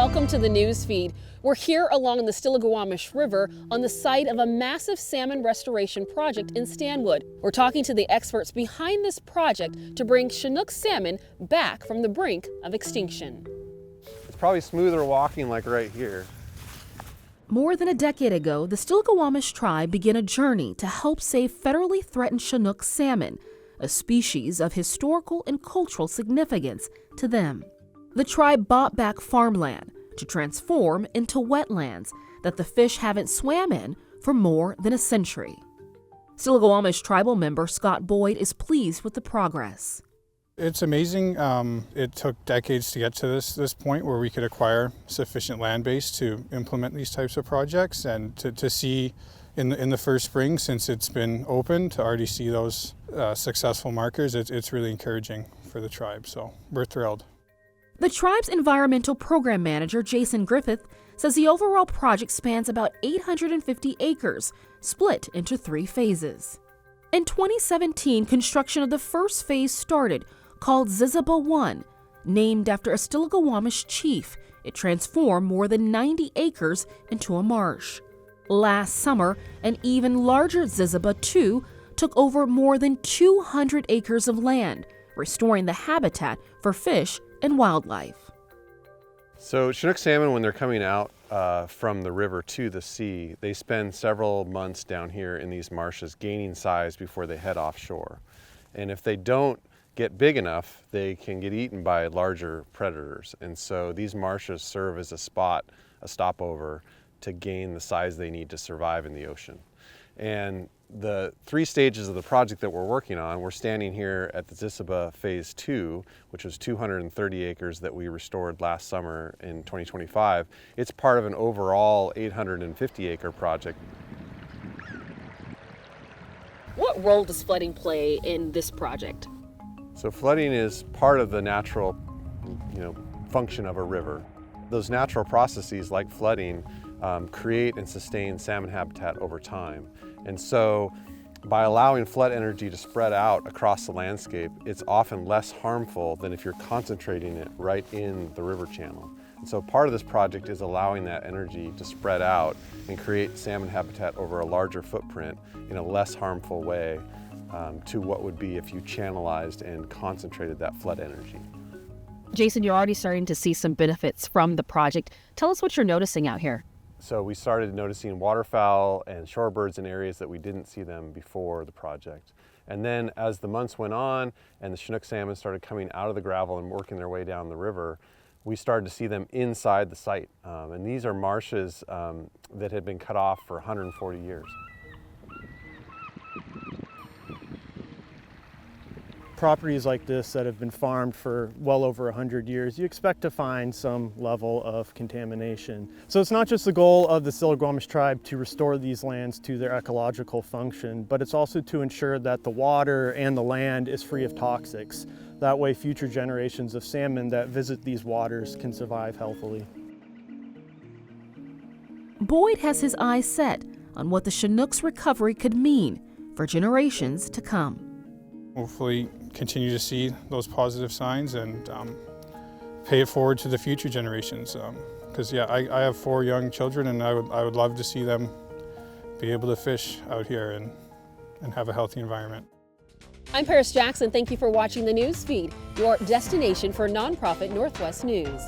Welcome to the Newsfeed. We're here along the Stillaguamish River on the site of a massive salmon restoration project in Stanwood. We're talking to the experts behind this project to bring Chinook salmon back from the brink of extinction. It's probably smoother walking like right here. More than a decade ago, the Stillaguamish Tribe began a journey to help save federally threatened Chinook salmon, a species of historical and cultural significance to them. The tribe bought back farmland to transform into wetlands that the fish haven't swam in for more than a century. Stillaguamish tribal member Scott Boyd is pleased with the progress. It's amazing. It took decades to get to this point where we could acquire sufficient land base to implement these types of projects, and to see in the first spring since it's been open to already see those successful markers. It's really encouraging for the tribe, so we're thrilled. The tribe's environmental program manager, Jason Griffith, says the overall project spans about 850 acres, split into 3 phases. In 2017, construction of the first phase started, called Ziziba 1. Named after a Stillaguamish chief, it transformed more than 90 acres into a marsh. Last summer, an even larger Ziziba 2 took over more than 200 acres of land, restoring the habitat for fish and wildlife. So Chinook salmon, when they're coming out from the river to the sea, they spend several months down here in these marshes gaining size before they head offshore. And if they don't get big enough, they can get eaten by larger predators. And so these marshes serve as a stopover to gain the size they need to survive in the ocean. And the 3 stages of the project that we're working on, we're standing here at the Ziziba Phase 2, which was 230 acres that we restored last summer in 2025. It's part of an overall 850 acre project. What role does flooding play in this project? So flooding is part of the natural, function of a river. Those natural processes like flooding create and sustain salmon habitat over time. And so by allowing flood energy to spread out across the landscape, it's often less harmful than if you're concentrating it right in the river channel. And so part of this project is allowing that energy to spread out and create salmon habitat over a larger footprint in a less harmful way to what would be if you channelized and concentrated that flood energy. Jason, you're already starting to see some benefits from the project. Tell us what you're noticing out here. So we started noticing waterfowl and shorebirds in areas that we didn't see them before the project. And then as the months went on and the Chinook salmon started coming out of the gravel and working their way down the river, we started to see them inside the site. And these are marshes that had been cut off for 140 years. Properties like this that have been farmed for well over 100 years, you expect to find some level of contamination. So it's not just the goal of the Stillaguamish Tribe to restore these lands to their ecological function, but it's also to ensure that the water and the land is free of toxics. That way future generations of salmon that visit these waters can survive healthily. Boyd has his eyes set on what the Chinook's recovery could mean for generations to come. Hopefully continue to see those positive signs and pay it forward to the future generations. Because I have 4 young children, and I would love to see them be able to fish out here and have a healthy environment. I'm Paris Jackson. Thank you for watching the Newsfeed, your destination for nonprofit Northwest news.